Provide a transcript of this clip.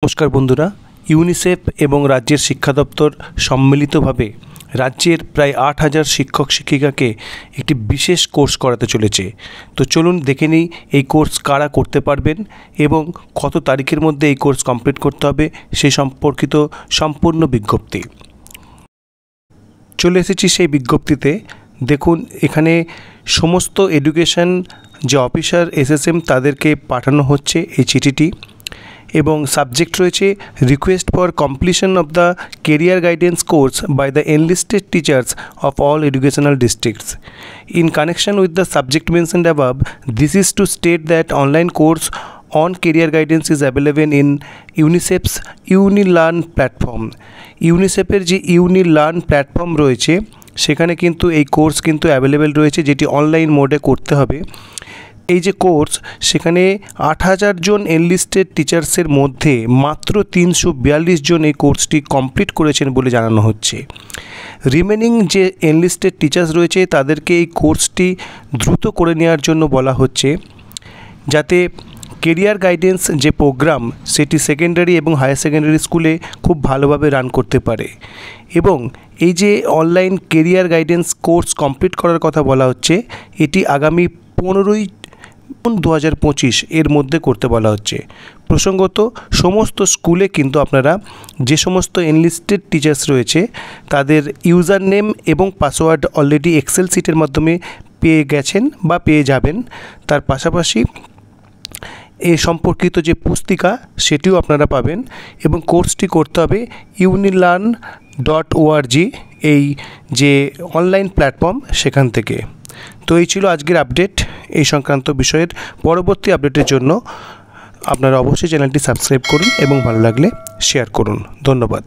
নমস্কার বন্ধুরা, ইউনিসেফ এবং রাজ্যের শিক্ষা দপ্তর সম্মিলিতভাবে রাজ্যের প্রায় ৮,০০০ শিক্ষক শিক্ষিকাকে একটি বিশেষ কোর্স করাতে চলেছে। তো চলুন দেখে নিই এই কোর্স কারা করতে পারবেন এবং কত তারিখের মধ্যে এই কোর্স কমপ্লিট করতে হবে সেই সম্পর্কিত সম্পূর্ণ বিজ্ঞপ্তি। চলে এসেছি সেই বিজ্ঞপ্তিতে। দেখুন, এখানে সমস্ত এডুকেশন যে অফিসার এসএসএম তাদেরকে পাঠানো হচ্ছে এই চিঠিটি, এবং সাবজেক্ট রয়েছে request for completion of the career guidance course by the enlisted teachers of all educational districts in connection with the subject mentioned above. This is to state that online course on career guidance is available in UNICEF's UniLearn platform. ইউনিসেফের যে UniLearn platform রয়েছে সেখানে কিন্তু এই course কিন্তু available রয়েছে, যেটি online মোডে করতে হবে। এই যে কোর্স, সেখানে ৮,০০০ জন এনলিস্টেড টিচার্সের মধ্যে মাত্র ৩৪২ জন এই কোর্সটি কমপ্লিট করেছেন বলে জানানো হচ্ছে। রিমেনিং যে এনলিস্টেড টিচার্স রয়েছে তাদেরকে এই কোর্সটি দ্রুত করে নেওয়ার জন্য বলা হচ্ছে, যাতে কেরিয়ার গাইডেন্স যে প্রোগ্রাম সেটি সেকেন্ডারি এবং হায়ার সেকেন্ডারি স্কুলে খুব ভালোভাবে রান করতে পারে। এবং এই যে online career guidance course complete করার কথা বলা হচ্ছে, এটি আগামী 15ই জুন 2025 এর মধ্যে করতে বলা হচ্ছে। প্রসঙ্গত, সমস্ত স্কুলে কিন্তু আপনারা যে সমস্ত এনলিস্টেড টিচার্স রয়েছে তাদের ইউজার নেম এবং পাসওয়ার্ড অলরেডি এক্সেল শিটের মাধ্যমে পেয়ে গেছেন বা পেয়ে যাবেন। তার পাশাপাশি এ সম্পর্কিত যে পুস্তিকা সেটিও আপনারা পাবেন, এবং কোর্সটি করতে হবে unilearn.org এই যে অনলাইন প্ল্যাটফর্ম সেখান থেকে। তো এই ছিল আজকের আপডেট এই সংক্রান্ত বিষয়ের। পরবর্তী আপডেটের জন্য আপনারা অবশ্যই চ্যানেলটি সাবস্ক্রাইব করুন এবং ভালো লাগলে শেয়ার করুন। ধন্যবাদ।